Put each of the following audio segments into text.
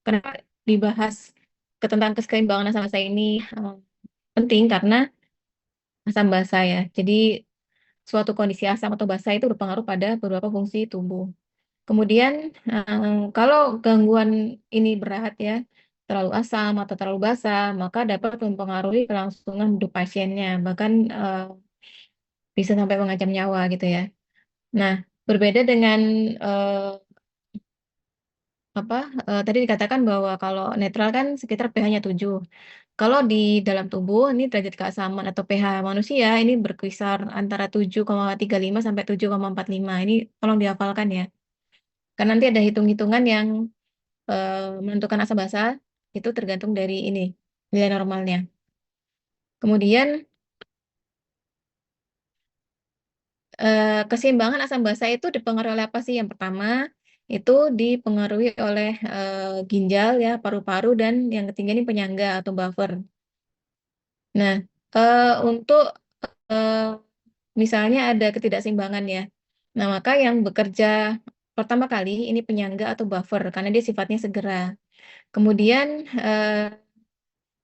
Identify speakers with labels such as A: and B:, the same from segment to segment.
A: kenapa dibahas tentang keseimbangan asam basa ini penting karena asam basa ya. Jadi suatu kondisi asam atau basa itu berpengaruh pada beberapa fungsi tubuh. Kemudian kalau gangguan ini berat ya, terlalu asam atau terlalu basa, maka dapat mempengaruhi kelangsungan hidup pasiennya, bahkan bisa sampai mengancam nyawa gitu ya. Nah, berbeda dengan eh, apa tadi dikatakan bahwa kalau netral kan sekitar pH-nya 7. Kalau di dalam tubuh ini derajat keasaman atau pH manusia ini berkisar antara 7,35 sampai 7,45. Ini tolong dihafalkan ya. Karena nanti ada hitung-hitungan yang menentukan asam basa itu tergantung dari ini nilai normalnya. Kemudian keseimbangan asam basa itu dipengaruhi oleh apa sih? Yang pertama itu dipengaruhi oleh ginjal ya, paru-paru dan yang ketiga ini penyangga atau buffer. Nah, untuk eh, misalnya ada ketidakseimbangan ya. Nah, maka yang bekerja pertama kali ini penyangga atau buffer karena dia sifatnya segera. Kemudian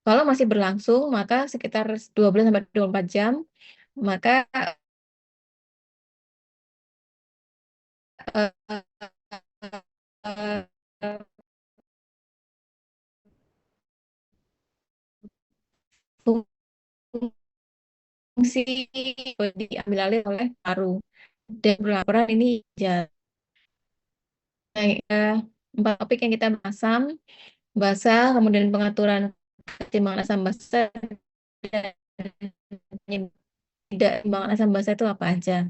A: kalau masih berlangsung maka sekitar 12 sampai 24 jam maka eh, eh, fungsi diambil alih oleh paru dan berlaporan ini ya. Nah, empat topik yang kita bahas asam, basa, kemudian pengaturan keseimbangan asam basa dan tidak keseimbangan asam basa itu apa aja.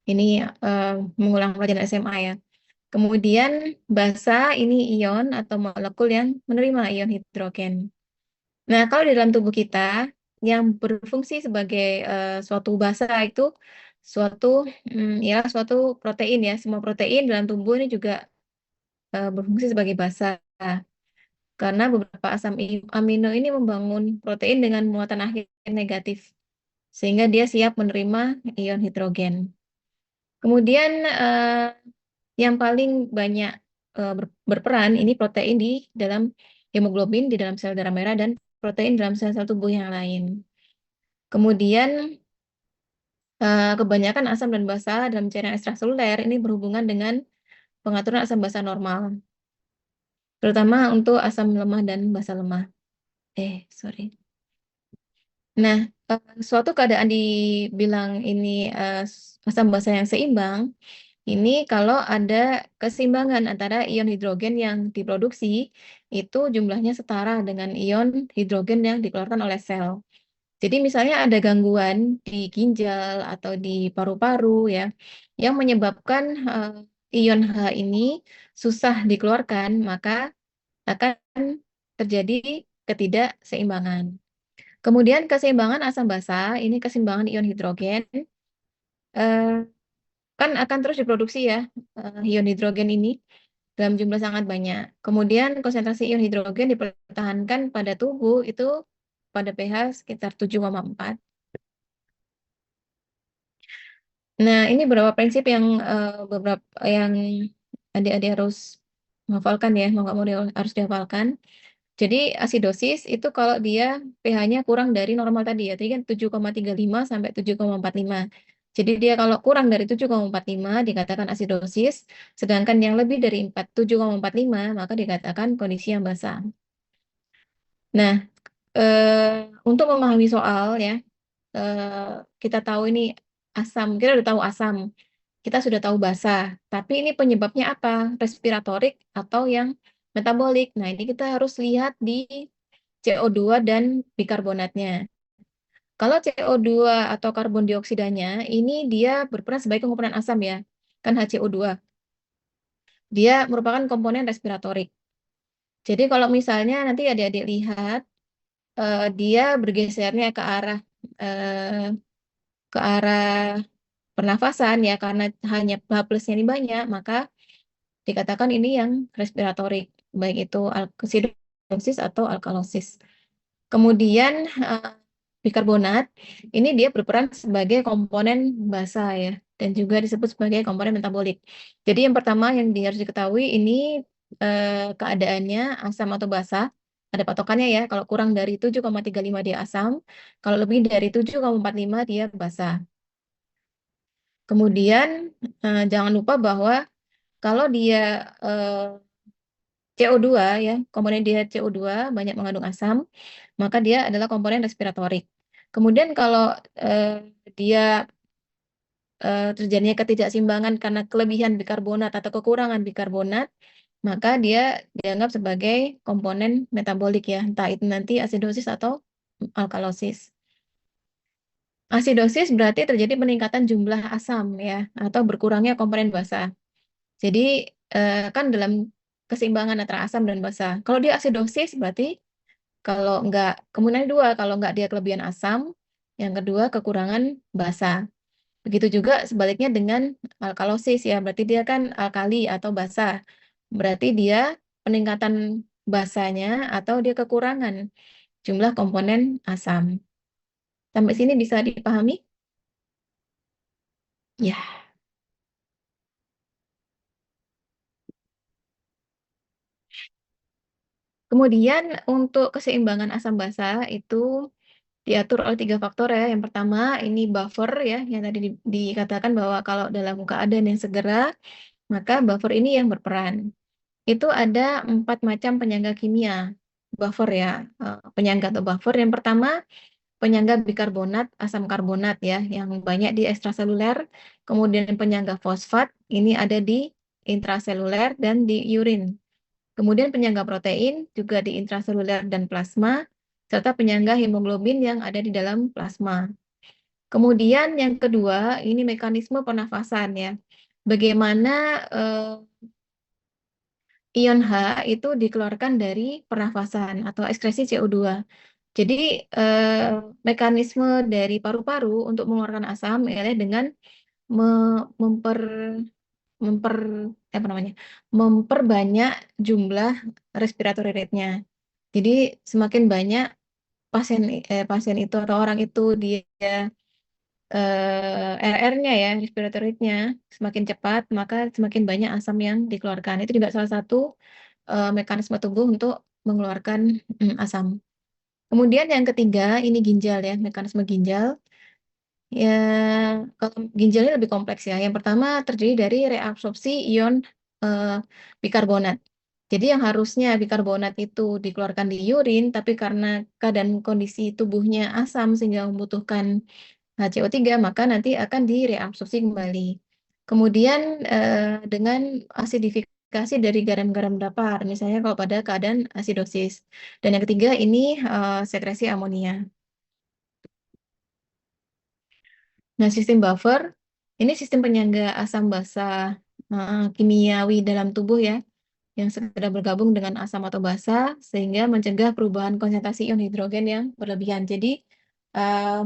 A: Ini eh, mengulang pelajaran SMA ya. Kemudian basa ini ion atau molekul yang menerima ion hidrogen. Nah, kalau di dalam tubuh kita yang berfungsi sebagai suatu basa itu suatu ya suatu protein ya. Semua protein dalam tubuh ini juga berfungsi sebagai basa. Karena beberapa asam amino ini membangun protein dengan muatan akhir negatif sehingga dia siap menerima ion hidrogen. Kemudian yang paling banyak berperan ini protein di dalam hemoglobin di dalam sel darah merah dan protein dalam sel-sel tubuh yang lain. Kemudian kebanyakan asam dan basa dalam cairan ekstraseluler ini berhubungan dengan pengaturan asam basa normal, terutama untuk asam lemah dan basa lemah. Sorry. Nah, suatu keadaan dibilang ini asam basa yang seimbang, ini kalau ada keseimbangan antara ion hidrogen yang diproduksi itu jumlahnya setara dengan ion hidrogen yang dikeluarkan oleh sel. Jadi misalnya ada gangguan di ginjal atau di paru-paru ya, yang menyebabkan ion H ini susah dikeluarkan, maka akan terjadi ketidakseimbangan. Kemudian keseimbangan asam basa, ini keseimbangan ion hidrogen, eh, kan akan terus diproduksi ya ion hidrogen ini dalam jumlah sangat banyak. Kemudian konsentrasi ion hidrogen dipertahankan pada tubuh itu pada pH sekitar 7,4. Nah, ini beberapa prinsip yang beberapa yang adik-adik harus menghafalkan ya, mau nggak mau harus dihafalkan. Jadi asidosis itu kalau dia pH-nya kurang dari normal tadi ya, tadi kan 7,35 sampai 7,45. Jadi dia kalau kurang dari 7,45 dikatakan asidosis, sedangkan yang lebih dari 7,45 maka dikatakan kondisi yang basah. Nah, untuk memahami soal ya, eh, kita tahu ini asam, kita udah tahu asam, kita sudah tahu basa, tapi ini penyebabnya apa? Respiratorik atau yang metabolik. Nah, ini kita harus lihat di CO2 dan bikarbonatnya. Kalau CO2 atau karbon dioksidanya, ini dia berperan sebagai komponen asam ya, kan HCO2. Dia merupakan komponen respiratorik. Jadi kalau misalnya nanti adik-adik lihat, dia bergesernya eh, ke arah pernafasan ya, karena hanya H plusnya ini banyak, maka dikatakan ini yang respiratorik, baik itu alkasidosis atau alkalosis. Kemudian bikarbonat ini dia berperan sebagai komponen basa ya, dan juga disebut sebagai komponen metabolik. Jadi yang pertama yang harus diketahui ini keadaannya asam atau basa. Ada patokannya ya, kalau kurang dari 7,35 dia asam, kalau lebih dari 7,45 dia basa. Kemudian jangan lupa bahwa kalau dia CO2 ya, komponen dia CO2 banyak mengandung asam, maka dia adalah komponen respiratorik. Kemudian kalau dia terjadinya ketidakseimbangan karena kelebihan bikarbonat atau kekurangan bikarbonat, maka dia dianggap sebagai komponen metabolik ya, entah itu nanti asidosis atau alkalosis. Asidosis berarti terjadi peningkatan jumlah asam ya, atau berkurangnya komponen basa. Jadi kan dalam keseimbangan antara asam dan basa. Kalau dia asidosis berarti kalau nggak, kemungkinan dua, kalau nggak dia kelebihan asam, yang kedua kekurangan basa. Begitu juga sebaliknya dengan alkalosis ya, berarti dia kan alkali atau basa. Berarti dia peningkatan basanya atau dia kekurangan jumlah komponen asam. Sampai sini bisa dipahami? Ya. Kemudian untuk keseimbangan asam basa itu diatur oleh tiga faktor ya. Yang pertama ini buffer ya, yang tadi dikatakan bahwa kalau dalam keadaan yang segera, maka buffer ini yang berperan. Itu ada 4 macam penyangga kimia buffer ya. Penyangga atau buffer yang pertama penyangga bikarbonat, asam karbonat ya, yang banyak di ekstraseluler. Kemudian penyangga fosfat, ini ada di intraseluler dan di urin. Kemudian penyangga protein juga di intraseluler dan plasma, serta penyangga hemoglobin yang ada di dalam plasma. Kemudian yang kedua, ini mekanisme pernafasan ya. Bagaimana ion H itu dikeluarkan dari pernafasan atau ekskresi CO2. Jadi mekanisme dari paru-paru untuk mengeluarkan asam ialah dengan memper memper apa namanya? Memperbanyak jumlah respiratory rate-nya. Jadi semakin banyak pasien itu atau orang itu dia RR-nya ya, respiratory rate-nya semakin cepat, maka semakin banyak asam yang dikeluarkan. Itu juga salah satu mekanisme tubuh untuk mengeluarkan asam. Kemudian yang ketiga, ini ginjal ya, mekanisme ginjal. Ya, kalau ginjalnya lebih kompleks ya. Yang pertama terjadi dari reabsorpsi ion eh, bikarbonat. Jadi yang harusnya bikarbonat itu dikeluarkan di urin, tapi karena keadaan kondisi tubuhnya asam sehingga membutuhkan HCO3, maka nanti akan direabsorpsi kembali. Kemudian dengan asidifikasi dari garam-garam dapur, misalnya kalau pada keadaan asidosis. Dan yang ketiga ini sekresi amonia. Nah, sistem buffer ini sistem penyangga asam basa kimiawi dalam tubuh ya, yang segera bergabung dengan asam atau basa sehingga mencegah perubahan konsentrasi ion hidrogen yang berlebihan. Jadi eh,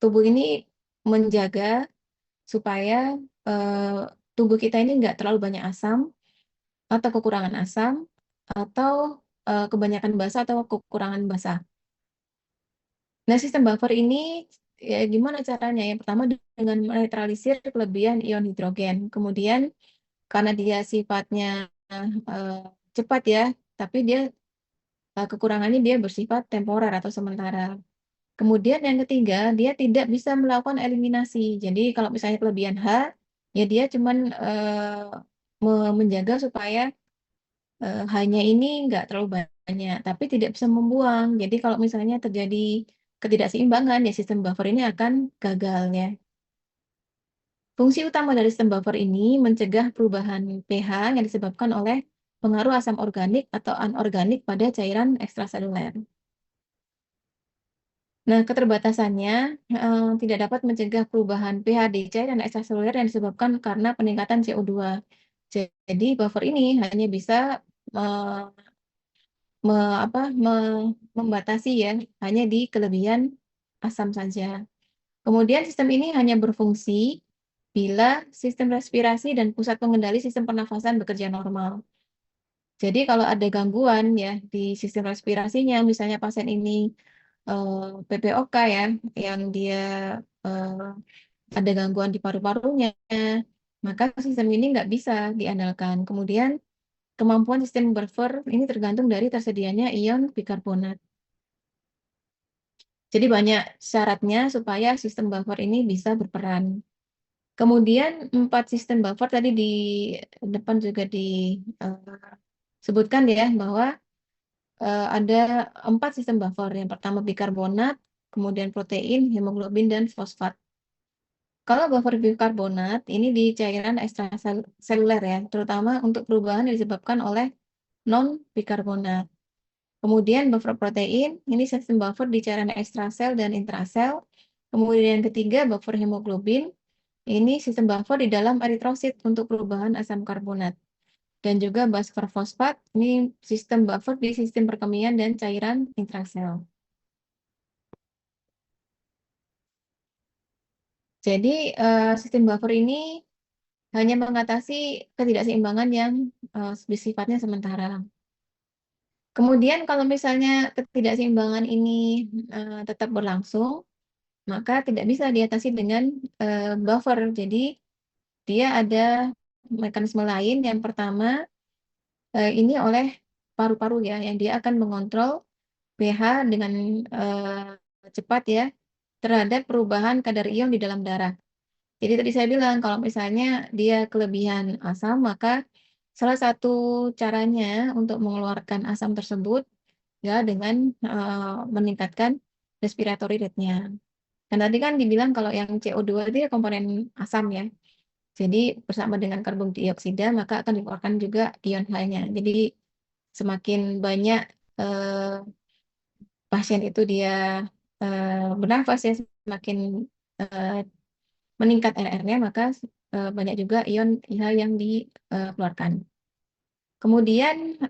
A: tubuh ini menjaga supaya eh, tubuh kita ini nggak terlalu banyak asam atau kekurangan asam atau kebanyakan basa atau kekurangan basa. Nah, sistem buffer ini ya, gimana caranya? Yang pertama dengan menetralisir kelebihan ion hidrogen. Kemudian karena dia sifatnya eh, cepat ya, tapi dia kekurangannya dia bersifat temporer atau sementara. Kemudian yang ketiga, dia tidak bisa melakukan eliminasi. Jadi kalau misalnya kelebihan H, ya dia cuman menjaga supaya hanya ini nggak terlalu banyak, tapi tidak bisa membuang. Jadi kalau misalnya terjadi ketidakseimbangan, ya sistem buffer ini akan gagal ya. Fungsi utama dari sistem buffer ini mencegah perubahan pH yang disebabkan oleh pengaruh asam organik atau anorganik pada cairan ekstraseluler. Nah, keterbatasannya tidak dapat mencegah perubahan pH di cairan ekstraseluler yang disebabkan karena peningkatan CO2. Jadi buffer ini hanya bisa membatasi ya, hanya di kelebihan asam saja. Kemudian sistem ini hanya berfungsi bila sistem respirasi dan pusat pengendali sistem pernafasan bekerja normal. Jadi kalau ada gangguan ya di sistem respirasinya, misalnya pasien ini PPOK ya, yang dia eh, ada gangguan di paru-parunya, maka sistem ini nggak bisa diandalkan. Kemudian kemampuan sistem buffer ini tergantung dari tersedianya ion bikarbonat. Jadi banyak syaratnya supaya sistem buffer ini bisa berperan. Kemudian 4 sistem buffer tadi di depan juga disebutkan ya bahwa ada 4 sistem buffer. Yang pertama bikarbonat, kemudian protein, hemoglobin, dan fosfat. Kalau buffer bikarbonat ini di cairan ekstraseluler ya, terutama untuk perubahan yang disebabkan oleh non-bikarbonat. Kemudian buffer protein, ini sistem buffer di cairan ekstrasel dan intrasel. Kemudian yang ketiga buffer hemoglobin, ini sistem buffer di dalam eritrosit untuk perubahan asam karbonat. Dan juga buffer fosfat, ini sistem buffer di sistem perkemian dan cairan intrasel. Jadi sistem buffer ini hanya mengatasi ketidakseimbangan yang sifatnya sementara. Kemudian kalau misalnya ketidakseimbangan ini tetap berlangsung, maka tidak bisa diatasi dengan buffer. Jadi dia ada mekanisme lain. Yang pertama ini oleh paru-paru ya, yang dia akan mengontrol pH dengan cepat ya terhadap perubahan kadar ion di dalam darah. Jadi tadi saya bilang kalau misalnya dia kelebihan asam, maka salah satu caranya untuk mengeluarkan asam tersebut ya dengan meningkatkan respiratory rate-nya. Dan tadi kan dibilang kalau yang CO2 itu ya komponen asam ya. Jadi bersama dengan karbon dioksida maka akan dikeluarkan juga ion H-nya. Jadi semakin banyak eh, pasien itu dia bernafas ya semakin eh, meningkat RR-nya maka banyak juga ion H yang dikeluarkan. Kemudian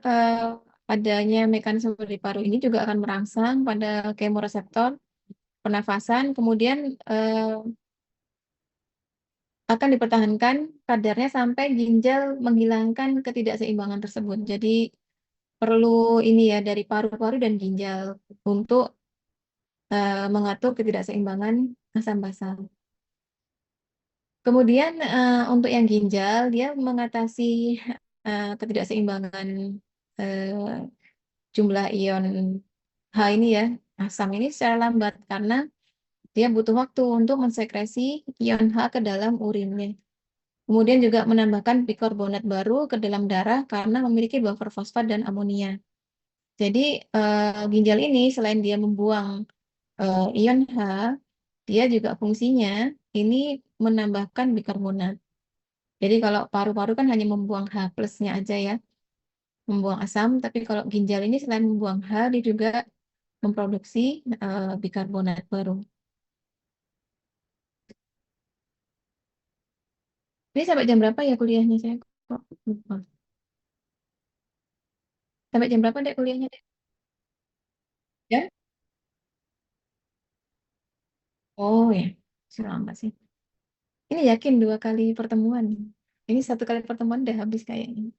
A: adanya mekanisme di paru ini juga akan merangsang pada kemoreseptor pernafasan, kemudian akan dipertahankan kadarnya sampai ginjal menghilangkan ketidakseimbangan tersebut. Jadi perlu ini ya dari paru-paru dan ginjal untuk mengatur ketidakseimbangan asam basa. Kemudian untuk yang ginjal dia mengatasi ketidakseimbangan eh, jumlah ion H ini ya asam ini secara lambat karena dia butuh waktu untuk mensekresi ion H ke dalam urinnya. Kemudian juga menambahkan bikarbonat baru ke dalam darah karena memiliki buffer fosfat dan amonia. Jadi ginjal ini selain dia membuang ion H, dia juga fungsinya ini menambahkan bikarbonat. Jadi kalau paru-paru kan hanya membuang H plusnya aja ya, membuang asam. Tapi kalau ginjal ini selain membuang H, dia juga memproduksi bikarbonat baru. Ini sampai jam berapa ya kuliahnya saya kok lupa. Sampai jam berapa dek kuliahnya dek? Ya? Oh ya, selama sih. Ini yakin 2 kali pertemuan. Ini 1 kali pertemuan udah habis kayaknya.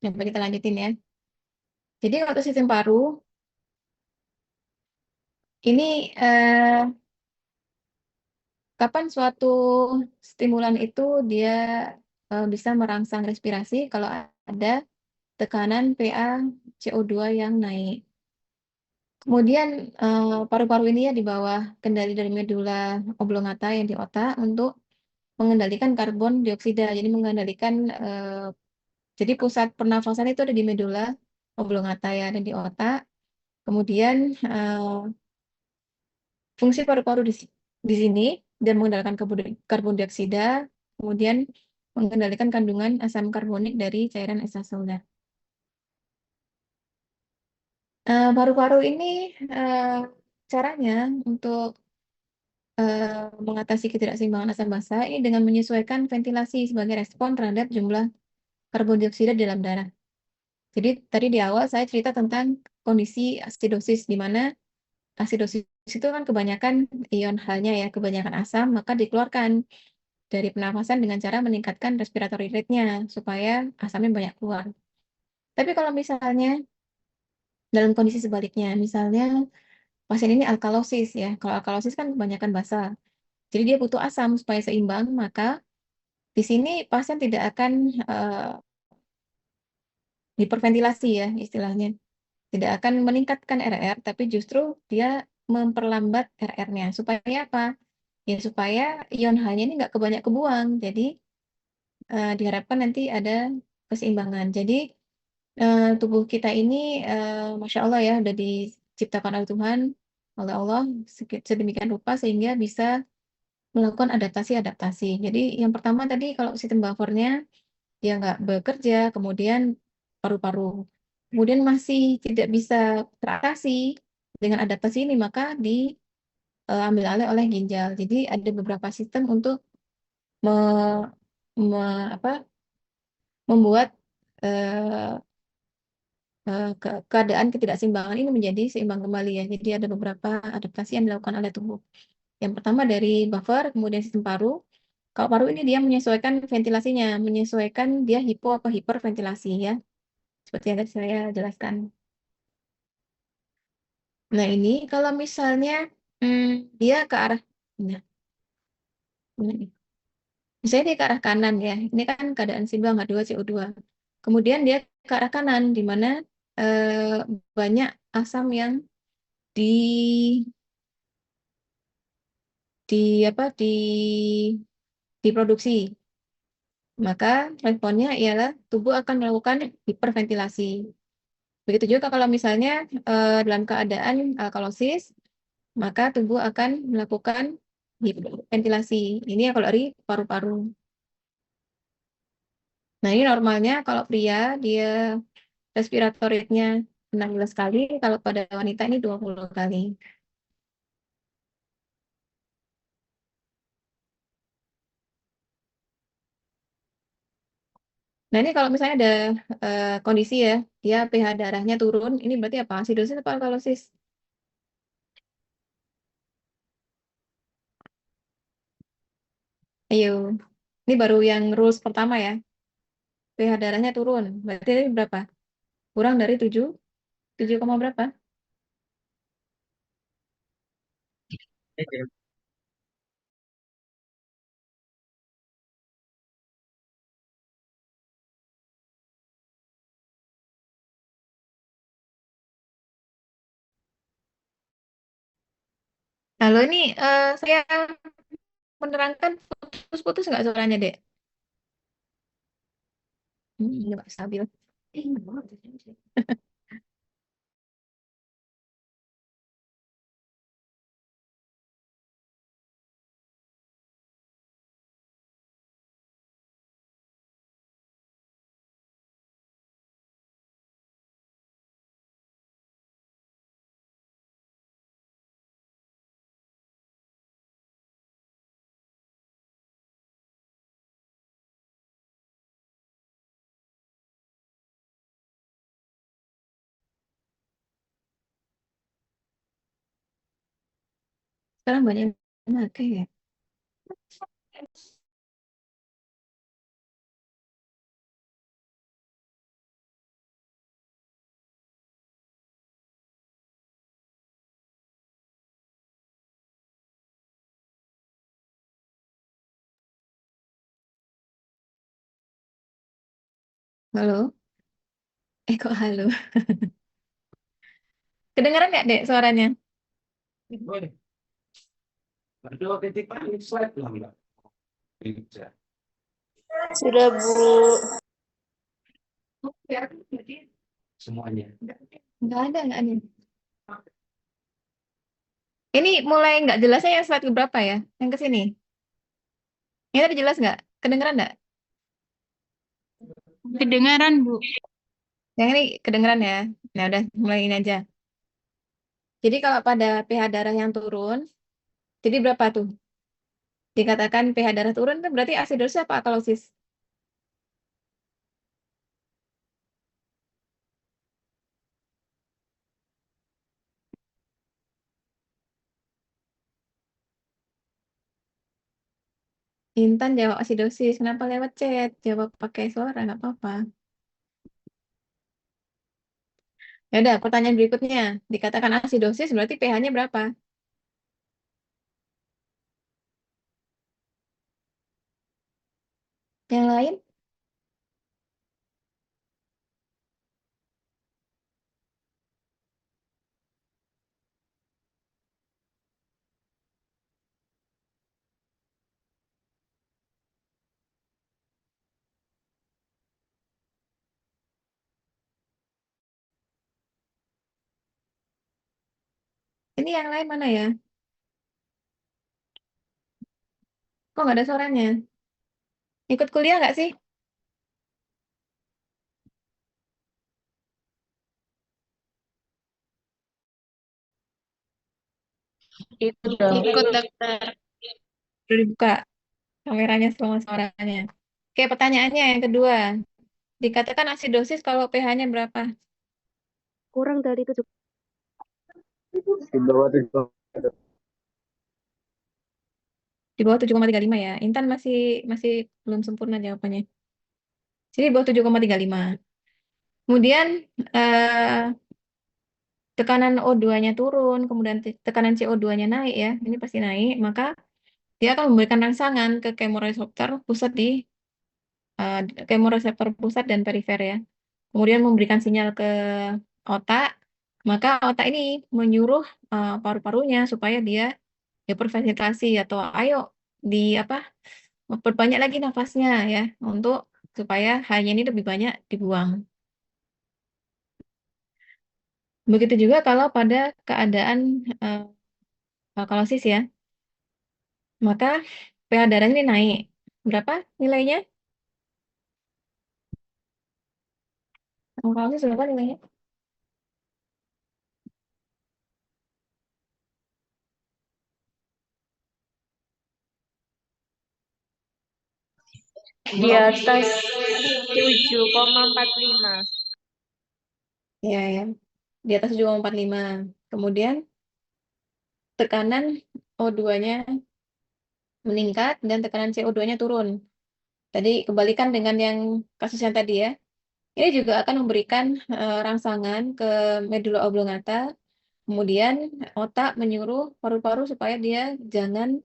A: Coba kita lanjutin ya. Jadi waktu sistem paru, ini kapan suatu stimulan itu dia bisa merangsang respirasi kalau ada tekanan PA CO2 yang naik. Kemudian paru-paru ini ya di bawah kendali dari medula oblongata yang di otak untuk mengendalikan karbon dioksida. Jadi mengendalikan jadi pusat pernafasan itu ada di medula oblongata ya, ada di otak. Kemudian fungsi paru-paru di sini dan mengendalikan karbon dioksida, kemudian mengendalikan kandungan asam karbonik dari cairan ekstraseluler. Paru-paru ini eh, caranya untuk mengatasi ketidakseimbangan asam basa ini dengan menyesuaikan ventilasi sebagai respon terhadap jumlah karbon dioksida di dalam darah. Jadi tadi di awal saya cerita tentang kondisi asidosis, di mana asidosis itu kan kebanyakan ion H-nya ya, kebanyakan asam, maka dikeluarkan dari pernafasan dengan cara meningkatkan respiratory rate-nya, supaya asamnya banyak keluar. Tapi kalau misalnya dalam kondisi sebaliknya, misalnya pasien ini alkalosis ya, kalau alkalosis kan kebanyakan basa, jadi dia butuh asam supaya seimbang, maka di sini pasien tidak akan hiperventilasi ya istilahnya. Tidak akan meningkatkan RR, tapi justru dia memperlambat RR-nya. Supaya apa? Ya supaya ion H-nya ini nggak kebanyak kebuang. Jadi diharapkan nanti ada keseimbangan. Jadi tubuh kita ini, Masya Allah ya, udah diciptakan oleh Tuhan, oleh Allah, sedemikian rupa sehingga bisa melakukan adaptasi-adaptasi. Jadi yang pertama tadi kalau sistem buffernya dia nggak bekerja, kemudian paru-paru, kemudian masih tidak bisa teratasi dengan adaptasi ini, maka diambil alih oleh ginjal. Jadi ada beberapa sistem untuk me, apa, membuat eh, keadaan ketidakseimbangan ini menjadi seimbang kembali ya. Jadi ada beberapa adaptasi yang dilakukan oleh tubuh. Yang pertama dari buffer, kemudian sistem paru. Kalau paru ini dia menyesuaikan ventilasinya, menyesuaikan dia hipo atau hiperventilasi ya. Seperti yang tadi saya jelaskan. Nah, ini kalau misalnya dia ke arah, nah, ini. Misalnya dia ke arah kanan ya, ini kan keadaan seimbang H2 CO2. Kemudian dia ke arah kanan, di mana banyak asam yang di di apa diproduksi. Maka responnya ialah tubuh akan melakukan hiperventilasi. Begitu juga kalau misalnya dalam keadaan alkalosis, maka tubuh akan melakukan hiperventilasi. Ini ya kalau dari paru-paru. Nah, ini normalnya kalau pria dia respiratory rate-nya 16 kali, kalau pada wanita ini 20 kali. Nah, ini kalau misalnya ada kondisi ya, dia pH darahnya turun, ini berarti apa? Asidosis atau alkalosis? Ayo, ini baru yang rules pertama ya. pH darahnya turun. Berarti ini berapa? Kurang dari 7, 7, berapa? Halo, ini saya menerangkan putus-putus nggak suaranya, Dek? Nggak stabil. Sekarang banyak yang pakai ya. Halo? Kok halo? Kedengeran nggak, Dek, suaranya?
B: Sudah, Bu.
A: Oh, ya, berarti nggak ada, nggak ada. Ini mulai nggak jelasnya yang slide berapa ya? Yang ke sini. Ini tadi jelas nggak? Kedengeran nggak?
B: Kedengaran, Bu.
A: Yang ini kedengeran ya? Nah, udah mulai ini aja. Jadi kalau pada pH darah yang turun, jadi berapa tuh? Dikatakan pH darah turun itu berarti asidosis apa alkalosis? Intan jawab asidosis. Kenapa lewat chat? Jawab pakai suara, nggak apa-apa. Ya udah, pertanyaan berikutnya. Dikatakan asidosis berarti pH-nya berapa? Yang lain? Ini yang lain mana ya? Kok nggak ada suaranya? Ikut kuliah nggak sih?
C: Itu dong.
B: Ikut dokter.
A: Udah dibuka kameranya sama suaranya. Oke, pertanyaannya yang kedua. Dikatakan asidosis kalau pH-nya berapa?
C: Kurang dari 7.
D: Di bawah 7.
A: Di bawah 7,35 ya. Intan masih masih belum sempurna jawabannya. Jadi di bawah 7,35. Kemudian eh, tekanan O2-nya turun, kemudian tekanan CO2-nya naik ya. Ini pasti naik, maka dia akan memberikan rangsangan ke kemoreseptor pusat di eh, kemoreseptor pusat dan perifer ya. Kemudian memberikan sinyal ke otak, maka otak ini menyuruh paru-parunya supaya dia hiperventilasi atau ayo di apa memperbanyak lagi nafasnya ya untuk supaya hanya ini lebih banyak dibuang. Begitu juga kalau pada keadaan eh, alkalosis ya, maka pH darah ini naik. Berapa nilainya? Alkalosis berapa nilainya?
C: Di atas 7,45.
A: Ya, ya. Di atas 7,45. Kemudian tekanan O2-nya meningkat dan tekanan CO2-nya turun. Tadi kebalikan dengan yang kasus yang tadi ya. Ini juga akan memberikan rangsangan ke medula oblongata. Kemudian otak menyuruh paru-paru supaya dia jangan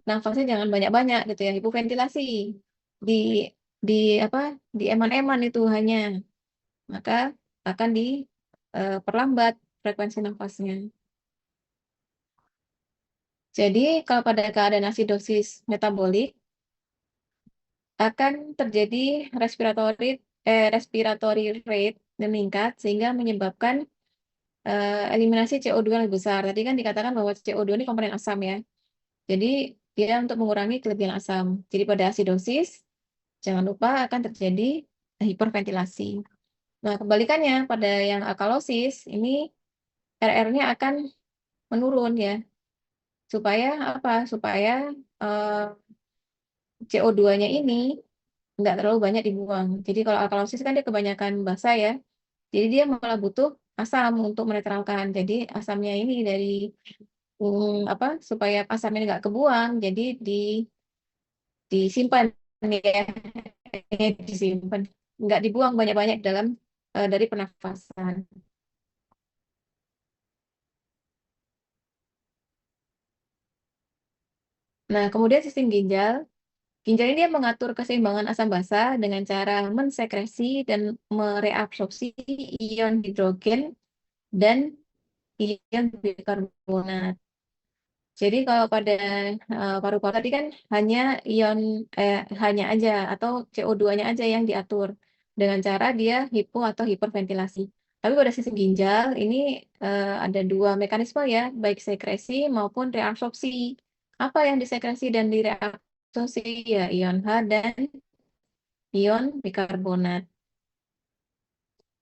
A: nafasnya jangan banyak-banyak gitu ya, hipoventilasi. Di di apa? Di eman-eman itu hanya. Maka akan diperlambat frekuensi nafasnya. Jadi kalau pada keadaan asidosis metabolik akan terjadi respiratory rate meningkat sehingga menyebabkan eliminasi CO2 yang lebih besar. Tadi kan dikatakan bahwa CO2 ini komponen asam ya. Jadi dia untuk mengurangi kelebihan asam. Jadi pada asidosis jangan lupa akan terjadi hiperventilasi. Nah, kebalikannya pada yang alkalosis ini RR-nya akan menurun ya. Supaya apa? Supaya eh, CO2-nya ini nggak terlalu banyak dibuang. Jadi kalau alkalosis kan dia kebanyakan basa ya. Jadi dia malah butuh asam untuk menetralkan. Jadi asamnya ini dari apa supaya asamnya nggak kebuang, jadi disimpan ya, disimpan, nggak dibuang banyak-banyak dalam dari pernafasan. Nah, kemudian sistem ginjal. Ginjal ini dia mengatur keseimbangan asam basa dengan cara mensekresi dan mereabsorpsi ion hidrogen dan ion bikarbonat. Jadi kalau pada paru-paru tadi kan hanya ion hanya aja atau CO2-nya aja yang diatur dengan cara dia hipo atau hiperventilasi. Tapi pada sistem ginjal ini ada dua mekanisme ya, baik sekresi maupun reabsorpsi. Apa yang disekresi dan direabsorpsi ya ion H dan ion bikarbonat.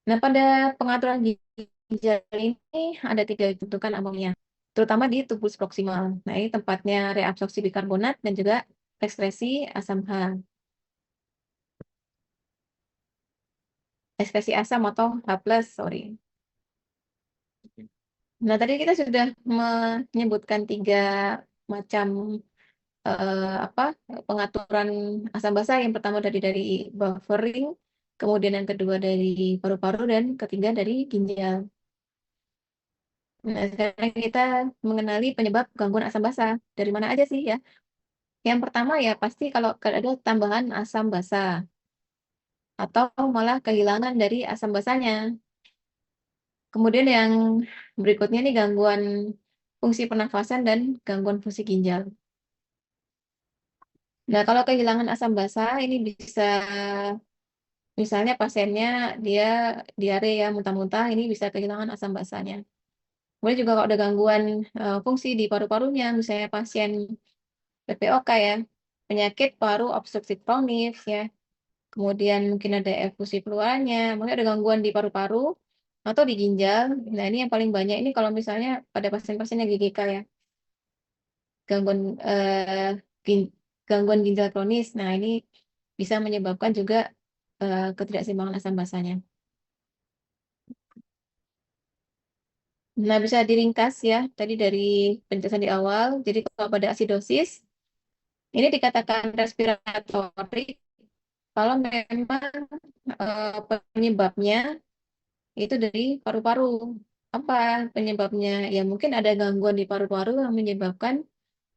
A: Nah, pada pengaturan ginjal ini ada tiga bentukan amonia, terutama di tubus proksimal. Nah, ini tempatnya reabsorpsi bikarbonat dan juga ekskresi asam H. Ekskresi asam atau H+, sorry. Nah, tadi kita sudah menyebutkan tiga macam apa pengaturan asam basa. Yang pertama dari buffering, kemudian yang kedua dari paru-paru, dan ketiga dari ginjal. Nah, sekarang kita mengenali penyebab gangguan asam basa. Dari mana aja sih ya? Yang pertama ya pasti kalau ada tambahan asam basa atau malah kehilangan dari asam basanya. Kemudian yang berikutnya nih gangguan fungsi pernafasan dan gangguan fungsi ginjal. Nah, kalau kehilangan asam basa ini bisa misalnya pasiennya dia diare ya muntah-muntah, ini bisa kehilangan asam basanya. Kemudian juga kalau ada gangguan fungsi di paru-parunya, misalnya pasien PPOK ya, penyakit paru obstruktif kronis ya. Kemudian mungkin ada efusi keluarnya, mungkin ada gangguan di paru-paru atau di ginjal. Nah, ini yang paling banyak ini kalau misalnya pada pasien-pasien yang GGK ya, gangguan gin- gangguan ginjal kronis. Nah, ini bisa menyebabkan juga ketidakseimbangan asam basanya. Nah, bisa diringkas ya tadi dari penjelasan di awal. Jadi kalau pada asidosis ini dikatakan respiratorik kalau memang penyebabnya itu dari paru-paru. Apa penyebabnya? Ya mungkin ada gangguan di paru-paru yang menyebabkan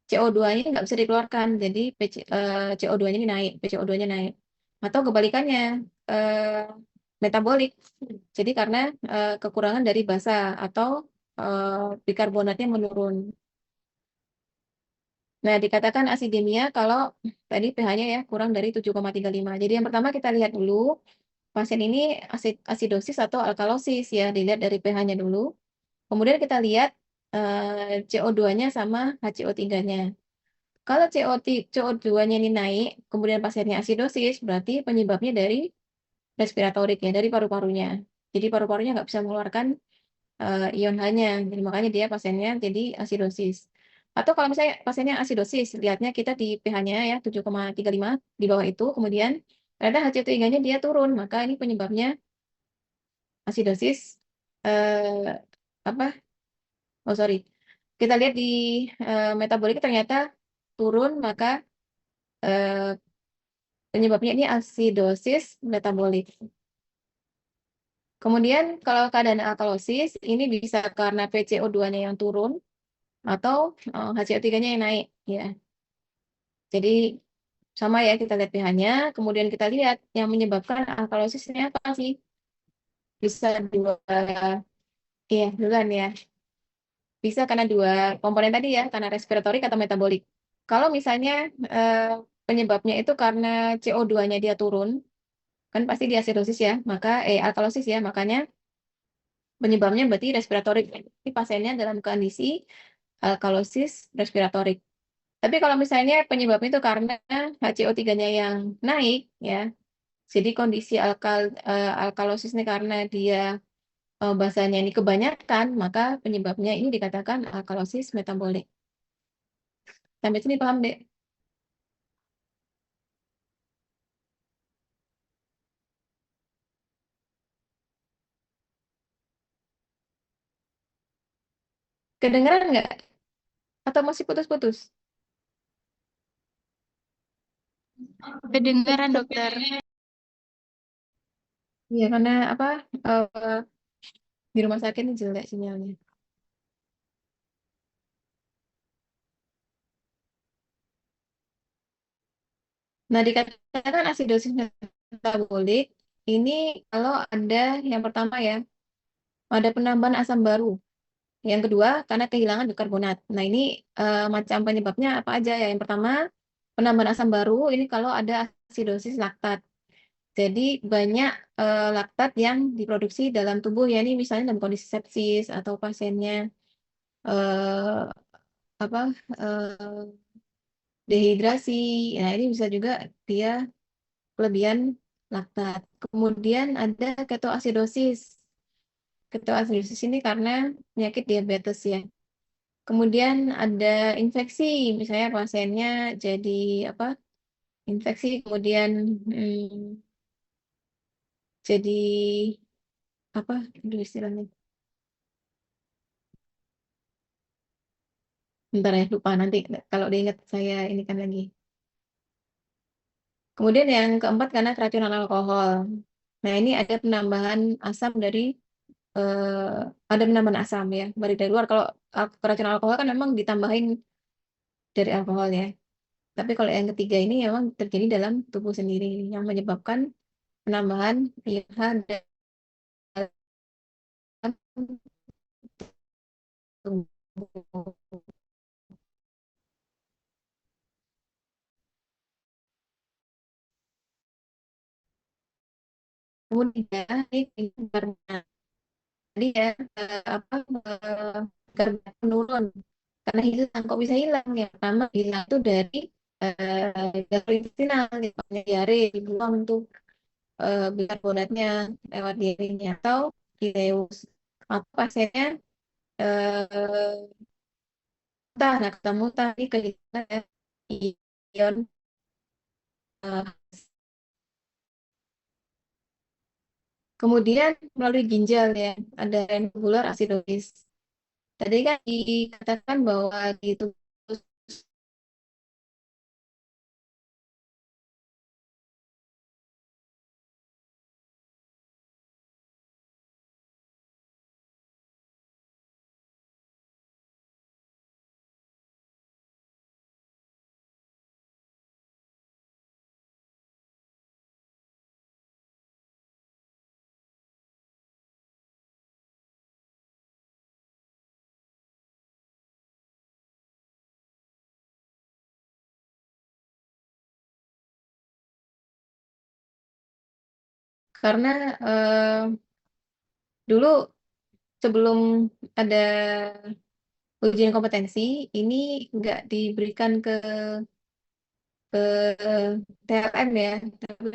A: CO2-nya nggak bisa dikeluarkan. Jadi CO2-nya ini naik, PCO2-nya naik. Atau kebalikannya, eh, metabolik. Jadi karena kekurangan dari basa atau bikarbonatnya menurun. Nah, dikatakan asidemia kalau tadi pH-nya ya kurang dari 7,35. Jadi yang pertama kita lihat dulu pasien ini asidosis atau alkalosis ya, dilihat dari pH-nya dulu. Kemudian kita lihat CO2-nya sama HCO3-nya. Kalau CO2-nya ini naik, kemudian pasiennya asidosis, berarti penyebabnya dari respiratorik ya, dari paru-parunya. Jadi paru-parunya nggak bisa mengeluarkan ion H-nya. Jadi makanya dia pasiennya jadi asidosis. Atau kalau misalnya pasiennya asidosis, lihatnya kita di pH-nya ya 7,35 di bawah itu, kemudian ternyata HCO3-nya dia turun, maka ini penyebabnya asidosis apa? Oh sorry. Kita lihat di metabolik ternyata turun, maka eh, penyebabnya ini asidosis metabolik. Kemudian kalau keadaan alkalosis ini bisa karena PCO2-nya yang turun atau HCO3-nya yang naik ya. Jadi sama ya kita lihat pH-nya, kemudian kita lihat yang menyebabkan alkalosis ini apa sih? Bisa dua, iya duluan ya. Bisa karena dua komponen tadi ya, karena respiratorik atau metabolik. Kalau misalnya eh, penyebabnya itu karena CO2-nya dia turun, kan pasti di asidosis ya, maka alkalosis ya, makanya penyebabnya berarti respiratorik. Ini pasiennya dalam kondisi alkalosis respiratorik. Tapi kalau misalnya penyebabnya itu karena HCO3-nya yang naik ya, jadi kondisi alkalosis ini karena dia basanya ini kebanyakan, maka penyebabnya ini dikatakan alkalosis metabolik. Sampai sini paham, Dek? Kedengeran nggak? Atau masih putus-putus?
B: Kedengaran, dokter.
A: Iya, karena apa? eh, di rumah sakit ini jelek sinyalnya. Nah, dikatakan asidosis metabolik ini kalau ada yang pertama ya, ada penambahan asam baru. Yang kedua, karena kehilangan bikarbonat. Nah, ini macam penyebabnya apa aja ya? Yang pertama, penambahan asam baru ini kalau ada asidosis laktat. Jadi banyak laktat yang diproduksi dalam tubuh ya, ini misalnya dalam kondisi sepsis atau pasiennya eh, apa dehidrasi. Nah, ini bisa juga dia kelebihan laktat. Kemudian ada ketoasidosis. Ketoasidosis ini karena penyakit diabetes ya. Kemudian ada infeksi, misalnya pasiennya jadi apa? Infeksi, kemudian jadi apa? Aduh, istilahnya. Bentar ya, lupa nanti kalau diingat saya ini kan lagi. Kemudian yang keempat karena keracunan alkohol. Nah, ini ada penambahan asam dari ada penambahan asam ya dari luar. Kalau keracunan alkohol kan memang ditambahin dari alkohol ya. Tapi kalau yang ketiga ini memang terjadi dalam tubuh sendiri yang menyebabkan penambahan pH dalam tubuh. Kemudian ini tadi ya apa karbonat menurun karena hilang. Kok bisa hilang? Ya pertama hilang itu dari jalur intestinal, makanya diare dibuang tuh bikarbonatnya lewat diarenya atau ileus atau pasiennya muntah. Nah, ketemu muntah ini kehilangan ya, ion eh, kemudian melalui ginjal ya ada renal acidosis. Tadi kan dikatakan bahwa di tubuh karena dulu sebelum ada ujian kompetensi ini nggak diberikan ke TLM ya, tapi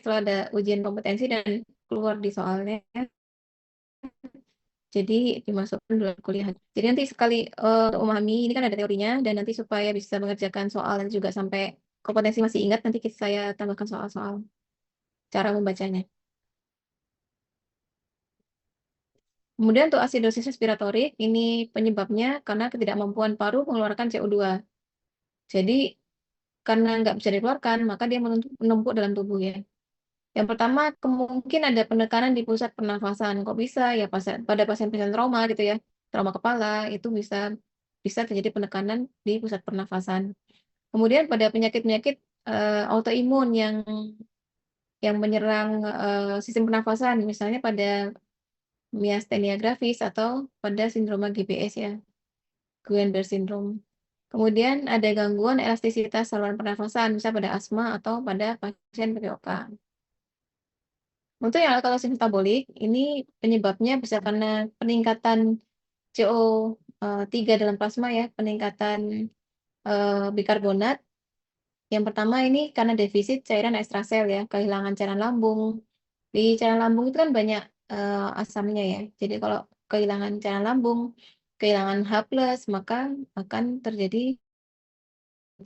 A: setelah ada ujian kompetensi dan keluar di soalnya, jadi dimasukkan dalam kuliah. Jadi nanti sekali untuk memahami ini kan ada teorinya dan nanti supaya bisa mengerjakan soal dan juga sampai kompetensi masih ingat, nanti saya tambahkan soal-soal cara membacanya. Kemudian untuk asidosis respiratorik ini penyebabnya karena ketidakmampuan paru mengeluarkan CO2. Jadi karena nggak bisa dikeluarkan, maka dia menumpuk dalam tubuh ya. Yang pertama, kemungkin ada penekanan di pusat pernafasan. Kok bisa? Ya pada pasien-pasien trauma gitu ya, trauma kepala itu bisa bisa terjadi penekanan di pusat pernafasan. Kemudian pada penyakit-penyakit autoimun yang menyerang sistem pernafasan, misalnya pada miastenia gravis atau pada sindroma GBS ya, Guillain-Barré syndrome. Kemudian ada gangguan elastisitas saluran pernafasan, misalnya pada asma atau pada pasien PPOK. Untuk yang alkalosis metabolik, ini penyebabnya bisa karena peningkatan CO3 dalam plasma ya, peningkatan bikarbonat. Yang pertama ini karena defisit cairan ekstrasel ya, kehilangan cairan lambung. Di cairan lambung itu kan banyak asamnya ya. Jadi kalau kehilangan cairan lambung, kehilangan H+, maka akan terjadi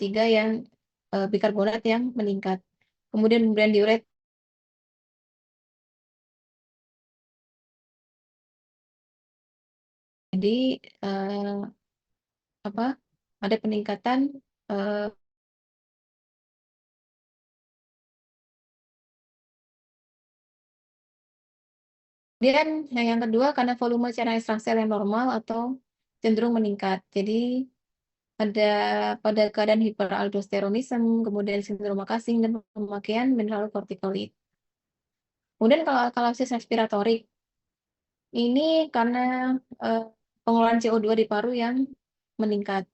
A: tiga yang bikarbonat yang meningkat. Kemudian membran diuret. Jadi apa? Ada peningkatan eh, kemudian yang kedua karena volume cairan ekstraksil yang normal atau cenderung meningkat. Jadi ada pada keadaan hiperaldosteronisme, kemudian sindrom Cushing dan pemakaian mineral kortikoid. Kemudian kalau alkalosis respiratorik ini karena eh, pengeluaran CO2 di paru yang meningkat.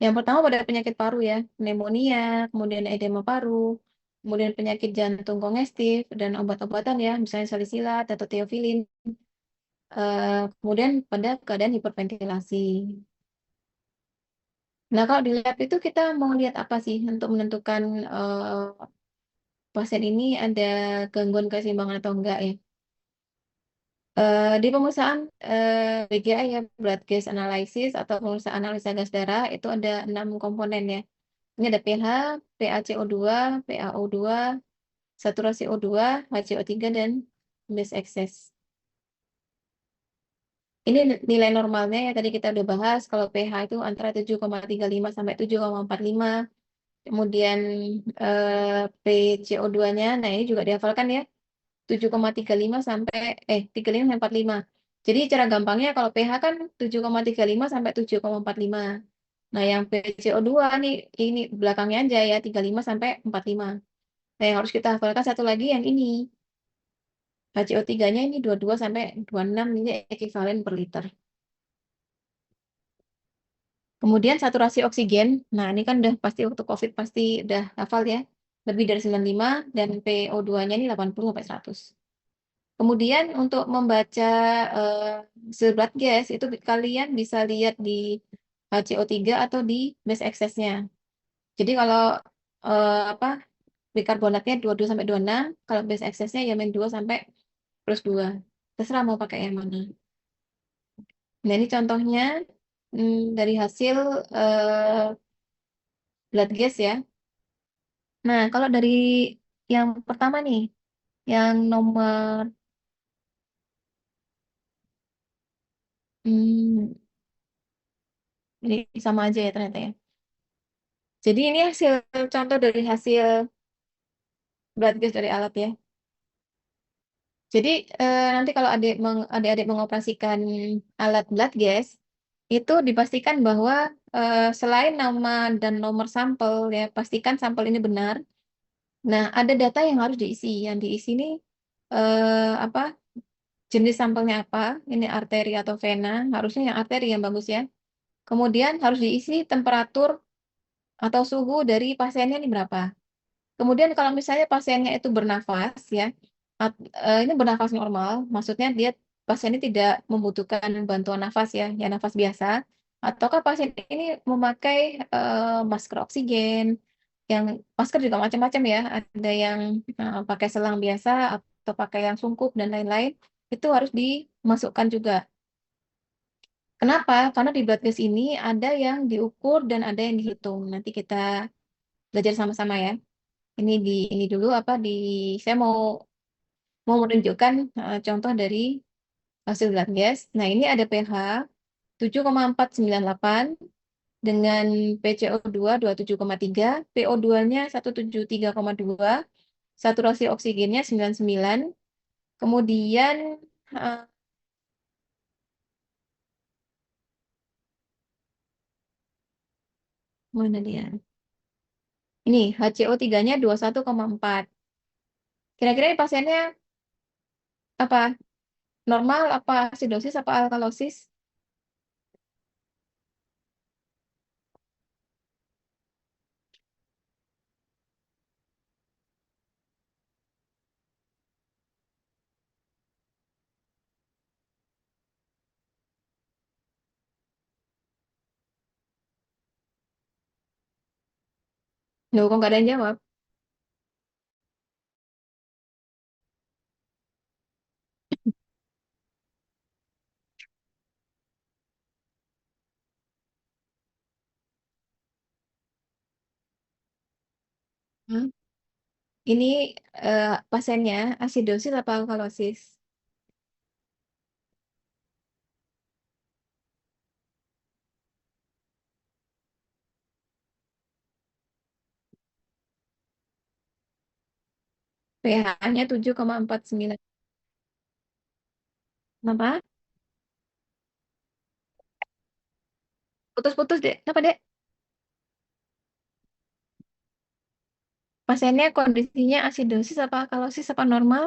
A: Yang pertama pada penyakit paru ya, pneumonia, kemudian edema paru, kemudian penyakit jantung kongestif dan obat-obatan ya, misalnya salisilat atau teofilin. Kemudian pada keadaan hiperventilasi. Nah, kalau di lab itu kita mau lihat apa sih untuk menentukan pasien ini ada gangguan keseimbangan atau enggak ya? Di pemeriksaan BGA ya, blood gas analysis atau pemeriksaan analisa gas darah itu ada 6 komponen ya. Ini ada pH, PaCO2, PaO2, saturasi O2, HCO3, dan base excess. Ini nilai normalnya ya tadi kita udah bahas kalau pH itu antara 7,35 sampai 7,45. Kemudian PCO2-nya, nah ini juga dihafalkan ya, 7,35 sampai 35 sampai 45. Jadi cara gampangnya kalau pH kan 7,35 sampai 7,45. Nah, yang PCO2 nih ini belakangnya aja ya 35 sampai 45. Nah, yang harus kita hafalkan satu lagi yang ini. HCO3-nya ini 22 sampai 26 ini ekuivalen per liter. Kemudian saturasi oksigen. Nah, ini kan udah pasti waktu COVID pasti udah hafal ya. Lebih dari 95 dan PO2-nya ini 80 sampai 100. Kemudian untuk membaca hasil blood gas itu kalian bisa lihat di HCO3 atau di base excess-nya. Jadi kalau apa bikarbonatnya 22 sampai 26, kalau base excess-nya ya min 2 sampai plus 2. Terserah mau pakai yang mana. Nah, ini contohnya dari hasil blood gas ya. Nah, kalau dari yang pertama nih, yang nomor ini sama aja ya ternyata ya. Jadi ini hasil contoh dari hasil blood gas dari alat ya. Jadi nanti kalau adik-adik mengoperasikan alat blood gas, itu dipastikan bahwa selain nama dan nomor sampel ya, pastikan sampel ini benar. Nah, ada data yang harus diisi. Yang diisi ini apa? Jenis sampelnya apa? Ini arteri atau vena? Harusnya yang arteri yang bagus ya. Kemudian harus diisi temperatur atau suhu dari pasiennya ini berapa. Kemudian kalau misalnya pasiennya itu bernafas ya, ini bernafas normal, maksudnya dia pasien ini tidak membutuhkan bantuan nafas ya nafas biasa, ataukah pasien ini memakai masker oksigen, yang masker juga macam-macam ya, ada yang pakai selang biasa atau pakai yang sungkup dan lain-lain, itu harus dimasukkan juga. Kenapa? Karena di blood gas ini ada yang diukur dan ada yang dihitung. Nanti kita belajar sama-sama ya. Ini dulu apa di saya mau mau menunjukkan contoh dari hasil blood gas. Nah, ini ada pH 7,498 dengan PCO2 27,3, PO2-nya 173,2, saturasi oksigennya 99. Kemudian eh, mana dia? Ini HCO3-nya 21,4. Kira-kira ini pasiennya apa? Normal apa asidosis apa alkalosis? Loh, kok nggak ada yang jawab? Hah? Ini pasiennya asidosis apa alkalosis? pH-nya 7,49. Kenapa? Putus-putus, Dek. Kenapa, Dek? Pasiennya kondisinya asidosis apa alkalosis apa normal?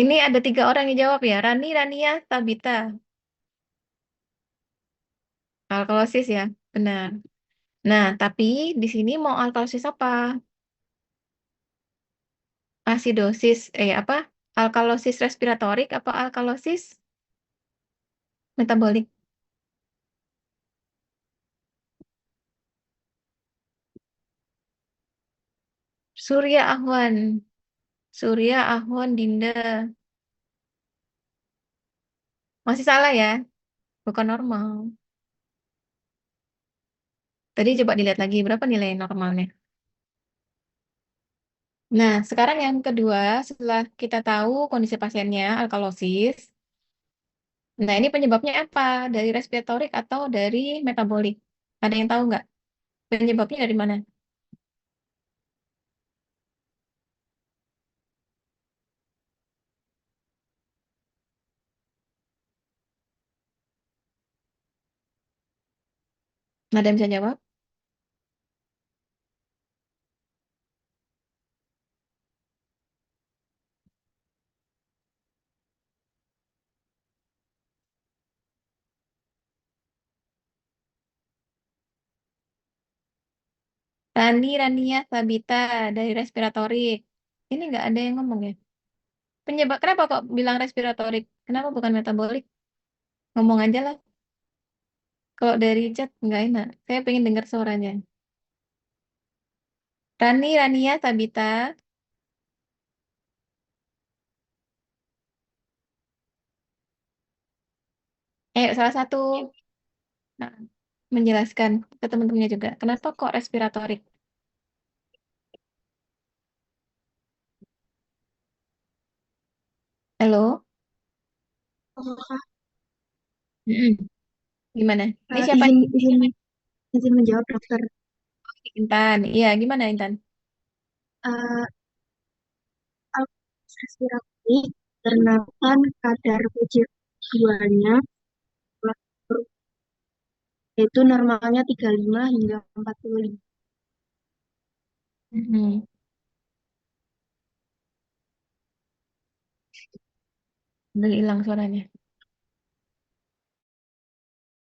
A: Ini ada 3 orang yang jawab ya. Rani, Rania, Tabita. Alkalosis ya, benar. Nah, tapi di sini mau alkalosis apa? Asidosis, apa? Alkalosis respiratorik apa alkalosis metabolik? Surya Ahwan. Surya Ahwan Dinda. Masih salah ya? Bukan normal. Tadi coba dilihat lagi berapa nilai normalnya. Nah, sekarang yang kedua, setelah kita tahu kondisi pasiennya alkalosis, nah ini penyebabnya apa? Dari respiratorik atau dari metabolik? Ada yang tahu nggak? Penyebabnya dari mana? Ada yang bisa jawab? Rania Sabita dari respiratorik. Ini nggak ada yang ngomong ya. Penyebab kenapa kok bilang respiratorik? Kenapa bukan metabolik? Ngomong aja lah. Kalau dari chat nggak enak. Saya pengen dengar suaranya. Rania Sabita. Salah satu nah, menjelaskan ke teman-temannya juga. Kenapa kok respiratorik? Halo? Mm-mm. Gimana? Ini siapa?
E: Izin menjawab dokter.
A: Intan. Iya, gimana Intan?
E: Eh respirasi dikarenakan kadar PCO2-nya itu normalnya 35 hingga 45.
A: Mm-mm. Udah hilang suaranya.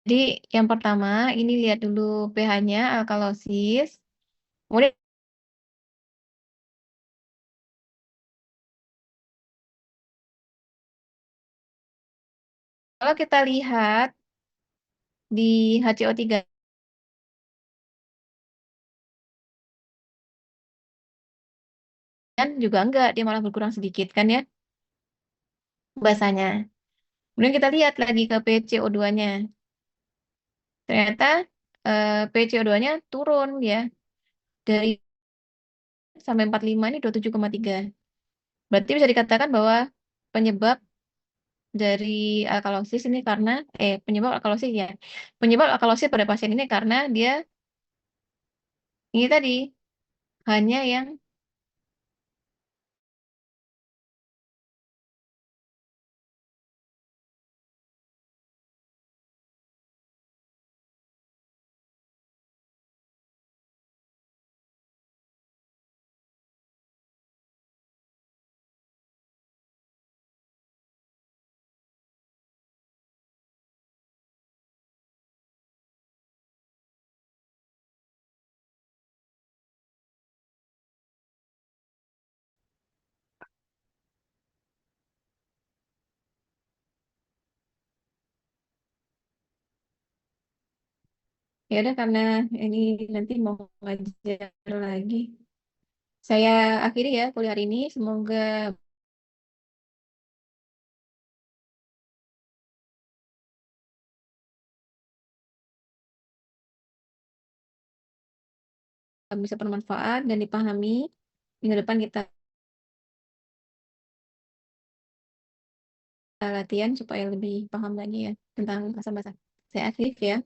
A: Jadi yang pertama ini lihat dulu pH-nya alkalosis. Kemudian kalau kita lihat di HCO3 kan juga enggak, dia malah berkurang sedikit kan ya basanya. Kemudian kita lihat lagi ke PCO2-nya. Ternyata PCO2-nya turun ya dari sampai 45 ini 27,3. Berarti bisa dikatakan bahwa penyebab dari alkalosis ini karena penyebab alkalosis ya. Penyebab alkalosis pada pasien ini karena dia ini tadi hanya yang ya udah karena ini nanti mau ngajar lagi. Saya akhiri ya kuliah hari ini. Semoga bisa bermanfaat dan dipahami. Minggu depan kita latihan supaya lebih paham lagi ya tentang bahasa-bahasa. Saya akhiri ya.